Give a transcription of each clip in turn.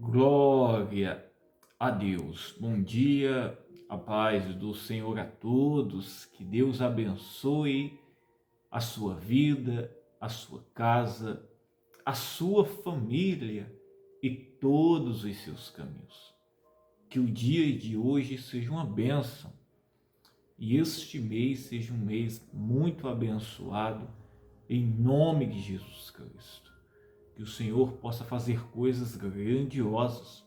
Glória a Deus. Bom dia, a paz do Senhor a todos. Que Deus abençoe a sua vida, a sua casa, a sua família e todos os seus caminhos. Que o dia de hoje seja uma bênção e este mês seja um mês muito abençoado em nome de Jesus Cristo. Que o Senhor possa fazer coisas grandiosas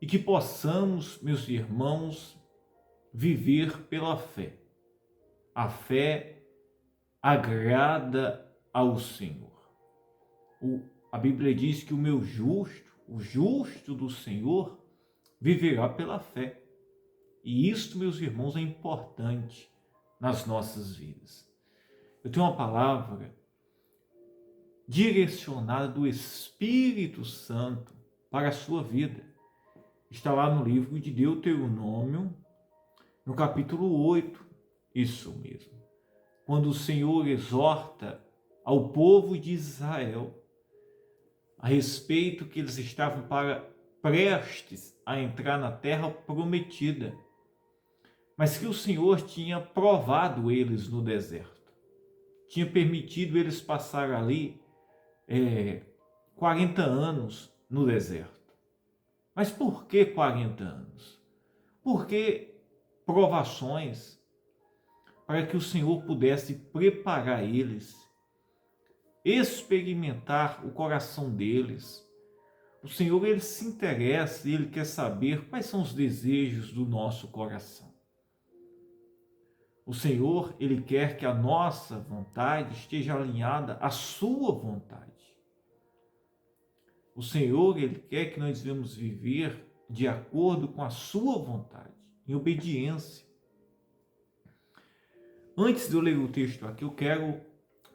e que possamos, meus irmãos, viver pela fé. A fé agrada ao Senhor. A Bíblia diz que o justo do Senhor, viverá pela fé. E isto, meus irmãos, é importante nas nossas vidas. Eu tenho uma palavra direcionada do Espírito Santo para a sua vida. Está lá no livro de Deuteronômio, no capítulo 8, isso mesmo. Quando o Senhor exorta ao povo de Israel a respeito que eles estavam prestes a entrar na terra prometida, mas que o Senhor tinha provado eles no deserto, tinha permitido eles passar ali 40 anos no deserto. Mas por que 40 anos? Porque provações para que o Senhor pudesse preparar eles, experimentar o coração deles. O Senhor, ele se interessa e ele quer saber quais são os desejos do nosso coração. O Senhor, ele quer que a nossa vontade esteja alinhada à sua vontade. O Senhor, ele quer que nós devemos viver de acordo com a sua vontade, em obediência. Antes de eu ler o texto aqui, eu quero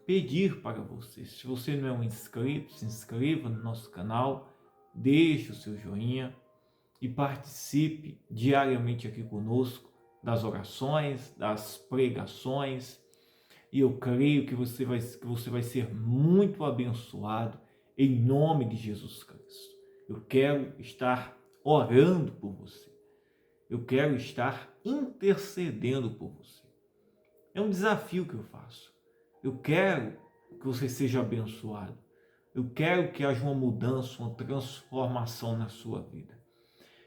pedir para você, se você não é um inscrito, se inscreva no nosso canal, deixe o seu joinha e participe diariamente aqui conosco das orações, das pregações. E eu creio que você vai ser muito abençoado em nome de Jesus Cristo. Eu quero estar orando por você. Eu quero estar intercedendo por você. É um desafio que eu faço. Eu quero que você seja abençoado. Eu quero que haja uma mudança, uma transformação na sua vida.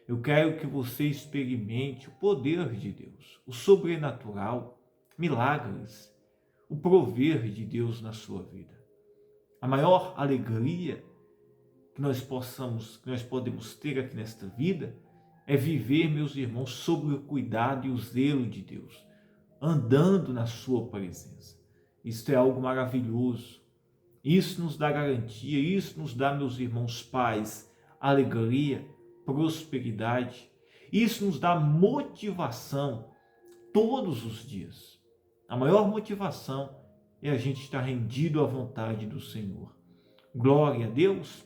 Eu quero que você experimente o poder de Deus, o sobrenatural, milagres, o prover de Deus na sua vida. A maior alegria que nós podemos ter aqui nesta vida é viver, meus irmãos, sob o cuidado e o zelo de Deus, andando na sua presença. Isto é algo maravilhoso. Isso nos dá garantia, isso nos dá, meus irmãos, paz, alegria, prosperidade. Isso nos dá motivação todos os dias. A maior motivação é a gente estar rendido à vontade do Senhor. Glória a Deus.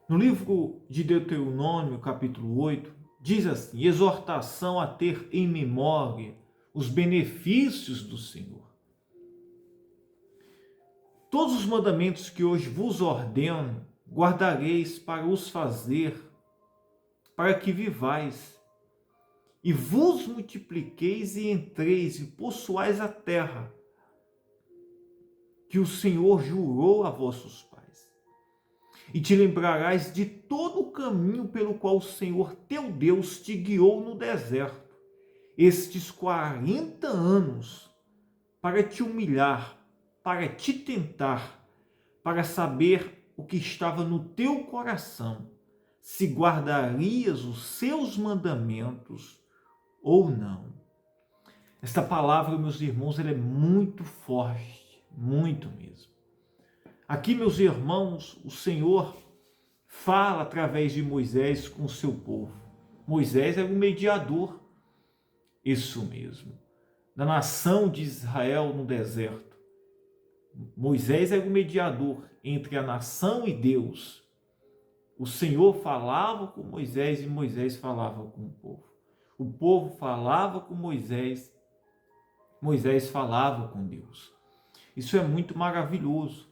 No livro de Deuteronômio, capítulo 8, diz assim: exortação a ter em memória os benefícios do Senhor. Todos os mandamentos que hoje vos ordeno, guardareis para os fazer, para que vivais, e vos multipliqueis e entreis e possuais a terra, que o Senhor jurou a vossos pais. E te lembrarás de todo o caminho pelo qual o Senhor teu Deus te guiou no deserto, estes 40 anos, para te humilhar, para te tentar, para saber o que estava no teu coração, se guardarias os seus mandamentos ou não. Esta palavra, meus irmãos, ela é muito forte, muito mesmo. Aqui, meus irmãos, o Senhor fala através de Moisés com o seu povo. Moisés era o mediador, isso mesmo, da nação de Israel no deserto. Moisés era o mediador entre a nação e Deus. O Senhor falava com Moisés e Moisés falava com o povo. O povo falava com Moisés, Moisés falava com Deus. Isso é muito maravilhoso.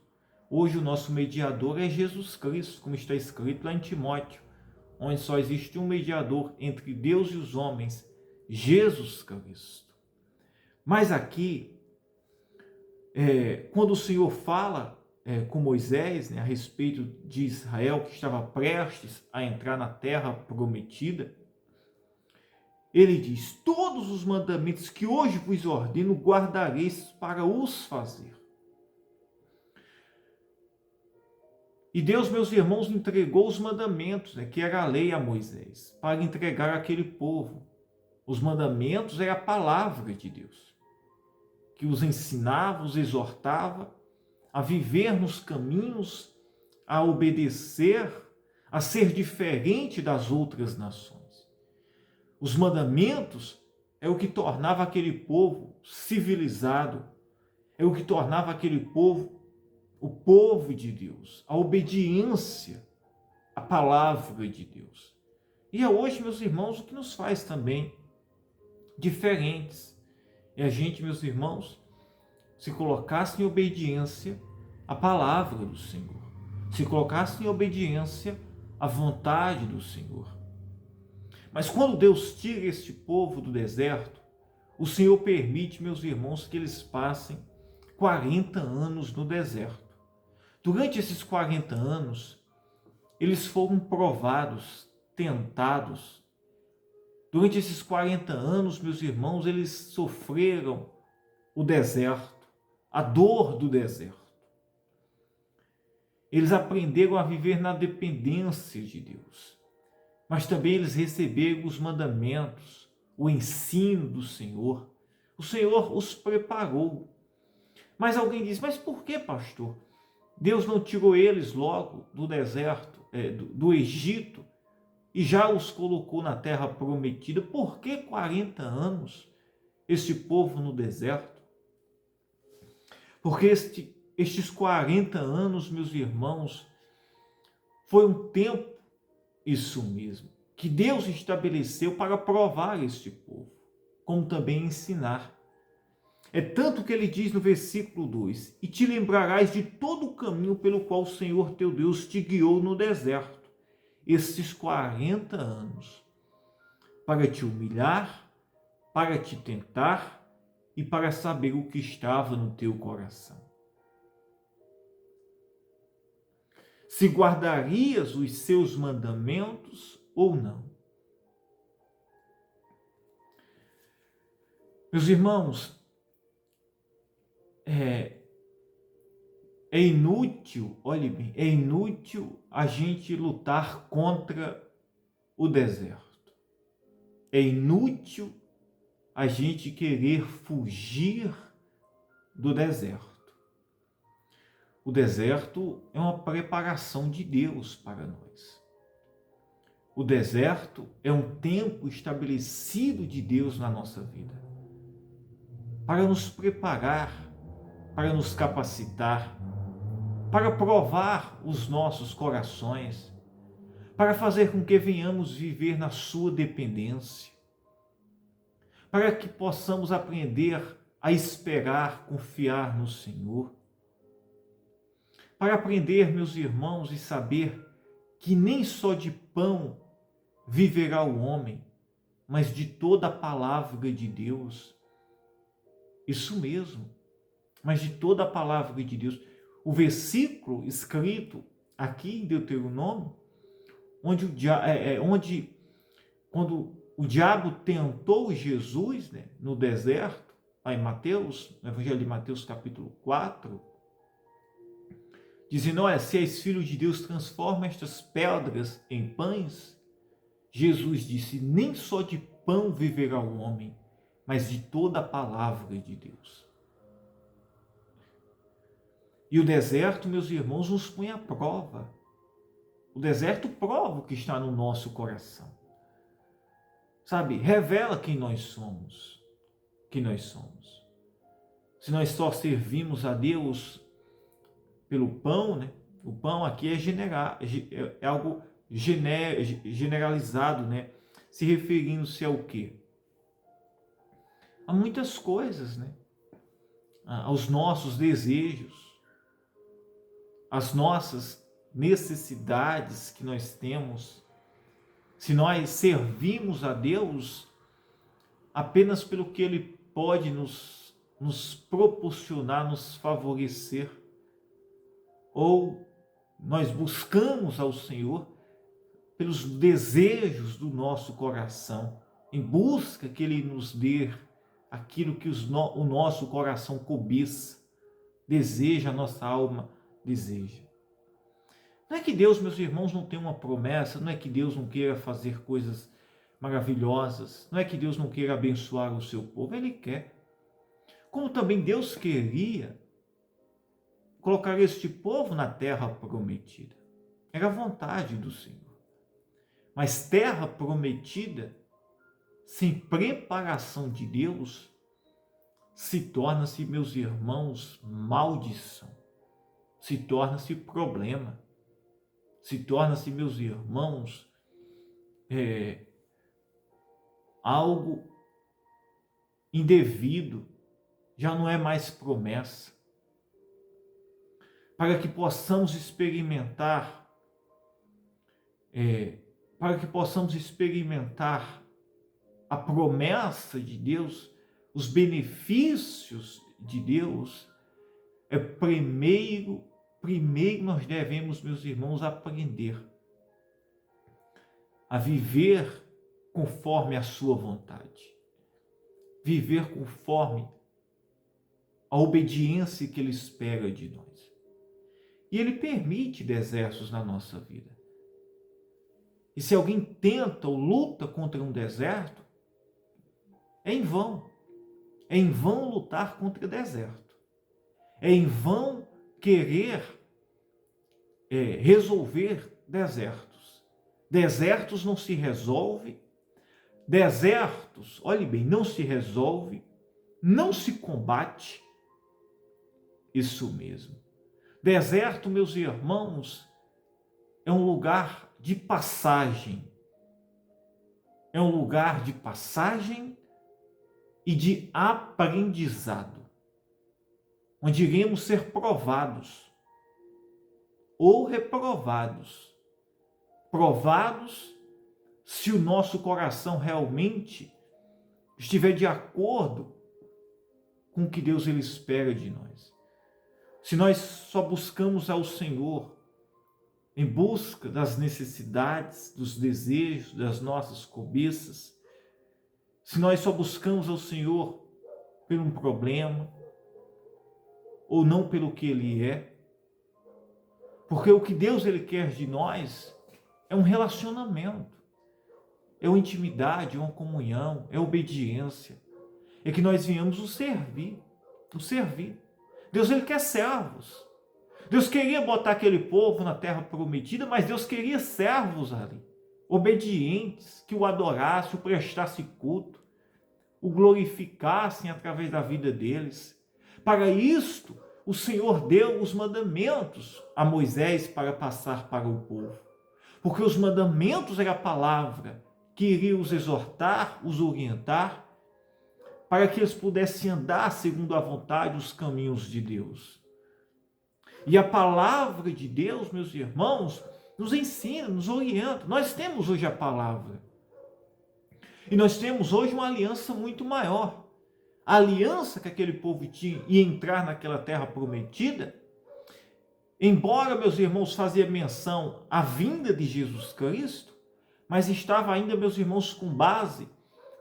Hoje o nosso mediador é Jesus Cristo, como está escrito lá em Timóteo, onde só existe um mediador entre Deus e os homens, Jesus Cristo. Mas aqui, quando o Senhor fala com Moisés, né, a respeito de Israel que estava prestes a entrar na terra prometida, ele diz: todos os mandamentos que hoje vos ordeno guardareis para os fazer. E Deus, meus irmãos, entregou os mandamentos, né, que era a lei a Moisés, para entregar àquele povo. Os mandamentos é a palavra de Deus, que os ensinava, os exortava a viver nos caminhos, a obedecer, a ser diferente das outras nações. Os mandamentos é o que tornava aquele povo civilizado, é o que tornava aquele povo o povo de Deus, a obediência à palavra de Deus. E é hoje, meus irmãos, o que nos faz também diferentes. É a gente, meus irmãos, se colocasse em obediência à palavra do Senhor, se colocasse em obediência à vontade do Senhor. Mas quando Deus tira este povo do deserto, o Senhor permite, meus irmãos, que eles passem 40 anos no deserto. Durante esses 40 anos, eles foram provados, tentados. Durante esses 40 anos, meus irmãos, eles sofreram o deserto, a dor do deserto. Eles aprenderam a viver na dependência de Deus. Mas também eles receberam os mandamentos, o ensino do Senhor. O Senhor os preparou. Mas alguém diz: mas por que, pastor? Deus não tirou eles logo do deserto, do Egito, e já os colocou na terra prometida? Por que 40 anos esse povo no deserto? Porque estes 40 anos, meus irmãos, foi um tempo, isso mesmo, que Deus estabeleceu para provar este povo, como também ensinar. É tanto que ele diz no versículo 2: e te lembrarás de todo o caminho pelo qual o Senhor teu Deus te guiou no deserto, esses 40 anos, para te humilhar, para te tentar e para saber o que estava no teu coração. Se guardarias os seus mandamentos ou não. Meus irmãos, é inútil, olhe bem, é inútil a gente lutar contra o deserto. É inútil a gente querer fugir do deserto. O deserto é uma preparação de Deus para nós. O deserto é um tempo estabelecido de Deus na nossa vida, para nos preparar, para nos capacitar, para provar os nossos corações, para fazer com que venhamos viver na sua dependência, para que possamos aprender a esperar, confiar no Senhor, para aprender, meus irmãos, e saber que nem só de pão viverá o homem, mas de toda a palavra de Deus. Isso mesmo, mas de toda a palavra de Deus. O versículo escrito aqui em Deuteronômio, quando o diabo tentou Jesus, né, no deserto, lá em Mateus, no Evangelho de Mateus capítulo 4, dizendo: olha, se és filho de Deus, transforma estas pedras em pães. Jesus disse: nem só de pão viverá o homem, mas de toda a palavra de Deus. E o deserto, meus irmãos, nos põe à prova. O deserto prova o que está no nosso coração. Sabe, revela quem nós somos. Se nós só servimos a Deus pelo pão, né? O pão aqui é algo generalizado, né? Se referindo-se ao quê? A muitas coisas, né? Aos nossos desejos, as nossas necessidades que nós temos, se nós servimos a Deus apenas pelo que Ele pode nos proporcionar, nos favorecer, ou nós buscamos ao Senhor pelos desejos do nosso coração, em busca que Ele nos dê aquilo que o nosso coração cobiça, deseja, a nossa alma deseja. Não é que Deus, meus irmãos, não tem uma promessa, não é que Deus não queira fazer coisas maravilhosas, não é que Deus não queira abençoar o seu povo, Ele quer. Como também Deus queria colocar este povo na terra prometida. Era a vontade do Senhor. Mas terra prometida, sem preparação de Deus, se torna-se, meus irmãos, maldição. Se torna-se problema. Se torna-se, meus irmãos, algo indevido. Já não é mais promessa. Para que possamos experimentar a promessa de Deus, os benefícios de Deus, primeiro nós devemos, meus irmãos, aprender a viver conforme a sua vontade, viver conforme a obediência que Ele espera de nós. E Ele permite desertos na nossa vida. E se alguém tenta ou luta contra um deserto, é em vão. É em vão lutar contra deserto. É em vão querer resolver desertos. Desertos não se resolve. Desertos, olhe bem, não se resolve, não se combate. Isso mesmo. Deserto, meus irmãos, é um lugar de passagem. É um lugar de passagem e de aprendizado, onde iremos ser provados ou reprovados. Provados se o nosso coração realmente estiver de acordo com o que Deus Ele espera de nós. Se nós só buscamos ao Senhor em busca das necessidades, dos desejos, das nossas cobiças, se nós só buscamos ao Senhor por um problema, ou não pelo que Ele é, porque o que Deus Ele quer de nós é um relacionamento, é uma intimidade, é uma comunhão, é obediência, é que nós venhamos o servir. Deus Ele quer servos. Deus queria botar aquele povo na terra prometida, mas Deus queria servos ali, obedientes, que o adorassem, o prestassem culto, o glorificassem através da vida deles. Para isto, o Senhor deu os mandamentos a Moisés para passar para o povo. Porque os mandamentos era a palavra que iria os exortar, os orientar, para que eles pudessem andar segundo a vontade, os caminhos de Deus. E a palavra de Deus, meus irmãos, nos ensina, nos orienta. Nós temos hoje a palavra. E nós temos hoje uma aliança muito maior. A aliança que aquele povo tinha ia entrar naquela terra prometida, embora, meus irmãos, fazia menção à vinda de Jesus Cristo, mas estava ainda, meus irmãos, com base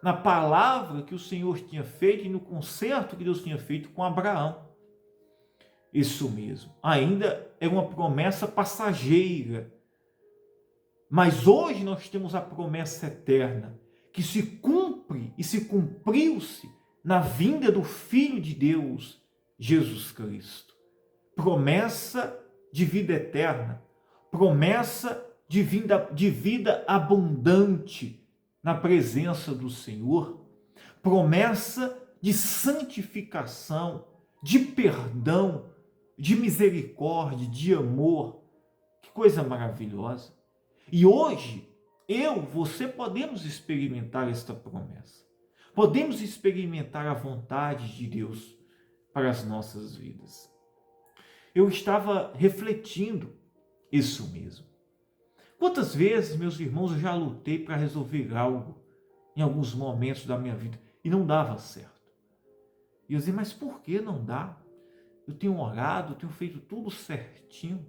na palavra que o Senhor tinha feito e no concerto que Deus tinha feito com Abraão. Isso mesmo, ainda é uma promessa passageira. Mas hoje nós temos a promessa eterna, que se cumpre e se cumpriu-se na vinda do Filho de Deus, Jesus Cristo. Promessa de vida eterna, promessa de vida abundante na presença do Senhor, promessa de santificação, de perdão, de misericórdia, de amor. Que coisa maravilhosa. E hoje, você podemos experimentar esta promessa. Podemos experimentar a vontade de Deus para as nossas vidas. Eu estava refletindo isso mesmo. Quantas vezes, meus irmãos, eu já lutei para resolver algo em alguns momentos da minha vida e não dava certo. E eu dizia, mas por que não dá? Eu tenho orado, eu tenho feito tudo certinho.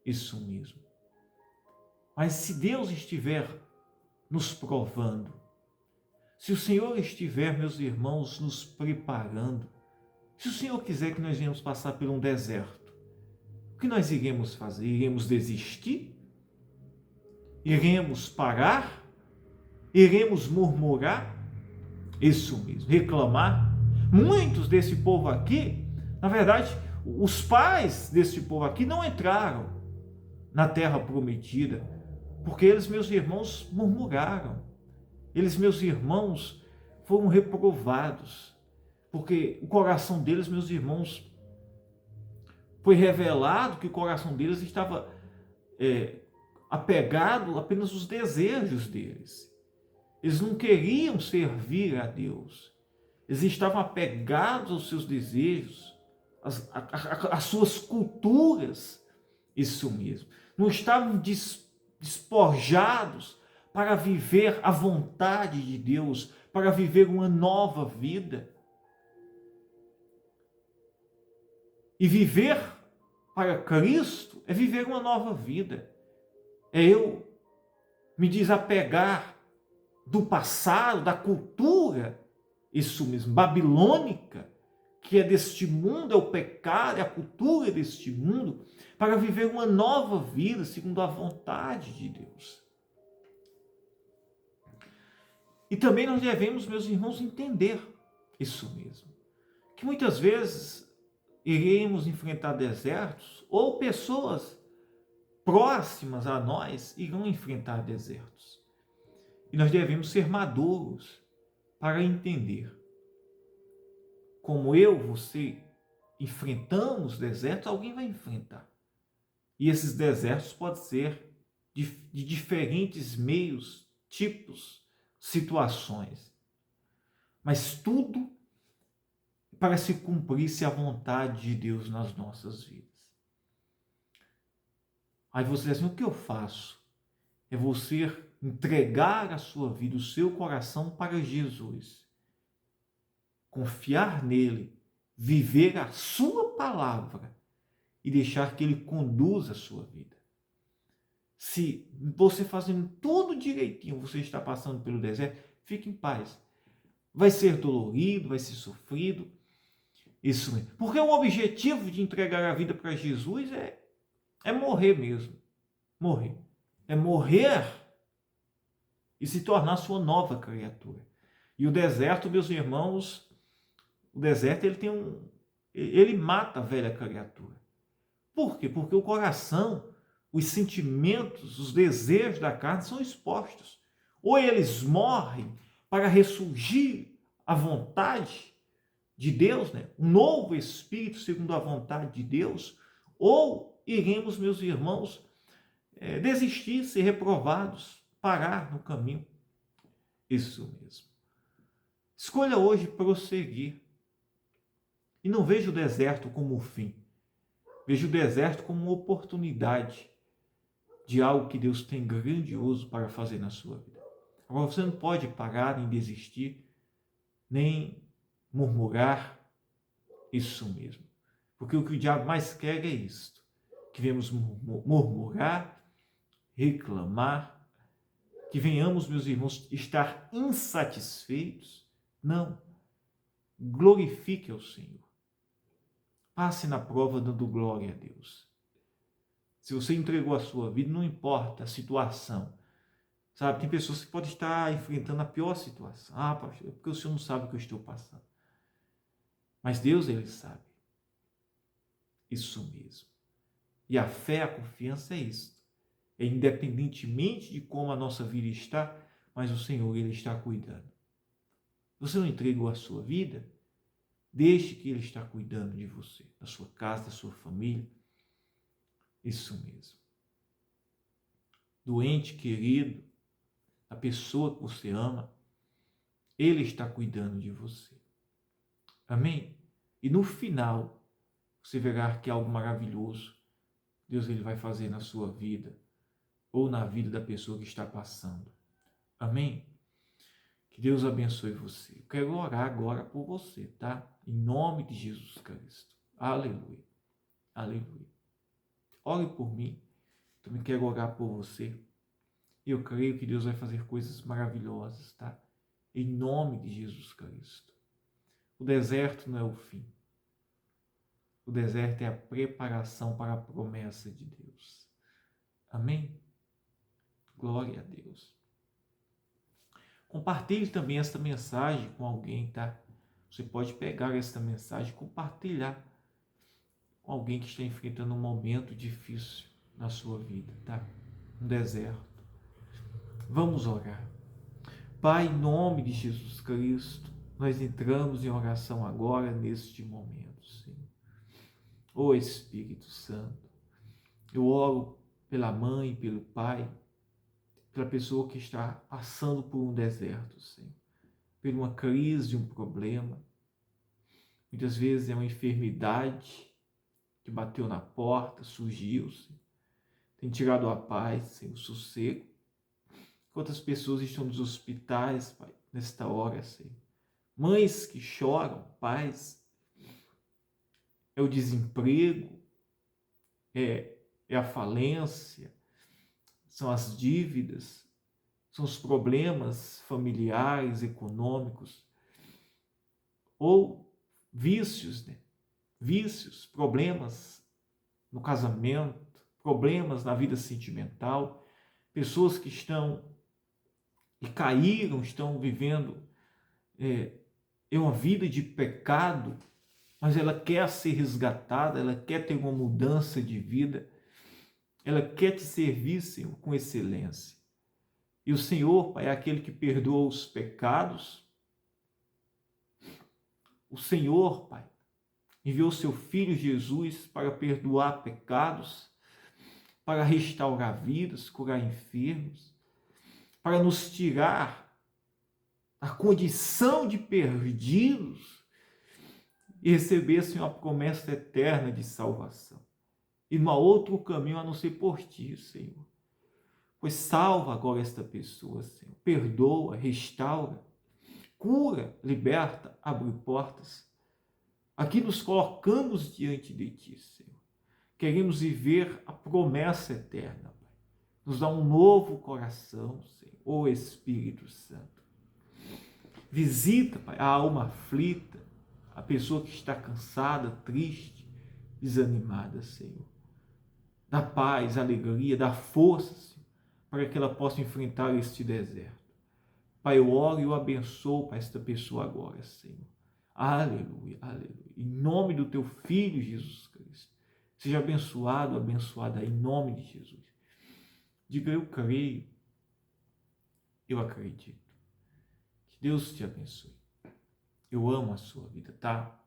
Isso mesmo. Mas se Deus estiver nos provando, se o Senhor estiver, meus irmãos, nos preparando, se o Senhor quiser que nós venhamos passar por um deserto, o que nós iremos fazer? Iremos desistir? Iremos parar? Iremos murmurar? Isso mesmo, reclamar? Muitos desse povo aqui, na verdade, os pais desse povo aqui não entraram na terra prometida, porque eles, meus irmãos, murmuraram. Eles, meus irmãos, foram reprovados, porque o coração deles, meus irmãos, foi revelado que o coração deles estava apegado apenas aos desejos deles. Eles não queriam servir a Deus. Eles estavam apegados aos seus desejos, às suas culturas, isso mesmo. Não estavam despojados para viver a vontade de Deus, para viver uma nova vida. E viver para Cristo é viver uma nova vida. É eu me desapegar do passado, da cultura, isso mesmo, babilônica, que é deste mundo, é o pecado, é a cultura deste mundo, para viver uma nova vida segundo a vontade de Deus. E também nós devemos, meus irmãos, entender isso mesmo, que muitas vezes iremos enfrentar desertos, ou pessoas próximas a nós irão enfrentar desertos. E nós devemos ser maduros para entender. Como eu, você, enfrentamos desertos, alguém vai enfrentar. E esses desertos podem ser de diferentes meios, tipos, situações. Mas tudo para se cumprir-se a vontade de Deus nas nossas vidas. Aí você diz assim, o que eu faço? É você entregar a sua vida, o seu coração para Jesus. Confiar nele, viver a sua palavra e deixar que ele conduza a sua vida. Se você fazendo tudo direitinho, você está passando pelo deserto, fique em paz. Vai ser dolorido, vai ser sofrido, isso mesmo. Porque o objetivo de entregar a vida para Jesus é morrer mesmo. Morrer. É morrer e se tornar sua nova criatura. E o deserto, meus irmãos, o deserto ele mata a velha criatura. Por quê? Porque o coração, os sentimentos, os desejos da carne são expostos. Ou eles morrem para ressurgir a vontade de Deus, né? Um novo espírito segundo a vontade de Deus, ou iremos, meus irmãos, desistir, ser reprovados, parar no caminho. Isso mesmo. Escolha hoje prosseguir. E não veja o deserto como o fim. Veja o deserto como uma oportunidade de algo que Deus tem grandioso para fazer na sua vida. Agora você não pode parar, nem desistir, nem murmurar, isso mesmo. Porque o que o diabo mais quer é isto, que venhamos murmurar, reclamar, que venhamos, meus irmãos, estar insatisfeitos. Não. Glorifique ao Senhor. Passe na prova dando glória a Deus. Se você entregou a sua vida, não importa a situação. Sabe, tem pessoas que podem estar enfrentando a pior situação. Ah, pastor, é porque o senhor não sabe o que eu estou passando. Mas Deus, ele sabe. Isso mesmo. E a fé, a confiança é isso. É independentemente de como a nossa vida está, mas o Senhor, ele está cuidando. Você não entregou a sua vida? Deixe que ele está cuidando de você, da sua casa, da sua família. Isso mesmo. Doente, querido, a pessoa que você ama, ele está cuidando de você. Amém? E no final, você verá que algo maravilhoso Deus ele vai fazer na sua vida ou na vida da pessoa que está passando. Amém? Que Deus abençoe você. Eu quero orar agora por você, tá? Em nome de Jesus Cristo. Aleluia. Aleluia. Ore por mim. Também quero orar por você. Eu creio que Deus vai fazer coisas maravilhosas, tá? Em nome de Jesus Cristo. O deserto não é o fim. O deserto é a preparação para a promessa de Deus. Amém? Glória a Deus. Compartilhe também esta mensagem com alguém, tá? Você pode pegar esta mensagem e compartilhar com alguém que está enfrentando um momento difícil na sua vida, tá? Um deserto. Vamos orar. Pai, em nome de Jesus Cristo, nós entramos em oração agora, neste momento, Senhor. Ô Espírito Santo, eu oro pela mãe, pelo pai, pela pessoa que está passando por um deserto, Senhor, por uma crise, um problema. Muitas vezes é uma enfermidade que bateu na porta, surgiu, Senhor, tem tirado a paz, Senhor, o sossego. Quantas pessoas estão nos hospitais, Pai, nesta hora, Senhor. Mães que choram, pais, é o desemprego, é a falência, são as dívidas, são os problemas familiares, econômicos, ou vícios, né? Vícios, problemas no casamento, problemas na vida sentimental, pessoas que estão e caíram, estão vivendo uma vida de pecado, mas ela quer ser resgatada, ela quer ter uma mudança de vida, ela quer te servir, Senhor, com excelência. E o Senhor, Pai, é aquele que perdoa os pecados. O Senhor, Pai, enviou seu Filho Jesus para perdoar pecados, para restaurar vidas, curar enfermos, para nos tirar a condição de perdidos e receber, Senhor, a promessa eterna de salvação. E não há outro caminho a não ser por ti, Senhor. Pois salva agora esta pessoa, Senhor. Perdoa, restaura, cura, liberta, abre portas. Aqui nos colocamos diante de ti, Senhor. Queremos viver a promessa eterna, Pai. Nos dá um novo coração, Senhor. Ô Espírito Santo. Visita, Pai, a alma aflita, a pessoa que está cansada, triste, desanimada, Senhor. Dá paz, alegria, dá força, Senhor, para que ela possa enfrentar este deserto. Pai, eu oro e eu abençoo para esta pessoa agora, Senhor. Aleluia, aleluia. Em nome do teu Filho, Jesus Cristo. Seja abençoado, abençoada em nome de Jesus. Diga, eu creio, eu acredito. Que Deus te abençoe. Eu amo a sua vida, tá?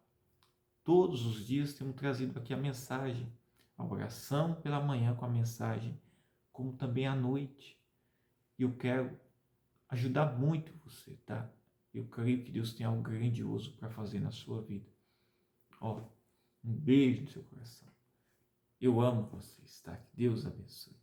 Todos os dias temos trazido aqui a mensagem, a oração pela manhã com a mensagem, como também à noite. E eu quero ajudar muito você, tá? Eu creio que Deus tem algo grandioso para fazer na sua vida. Ó, um beijo no seu coração. Eu amo vocês, tá? Que Deus abençoe.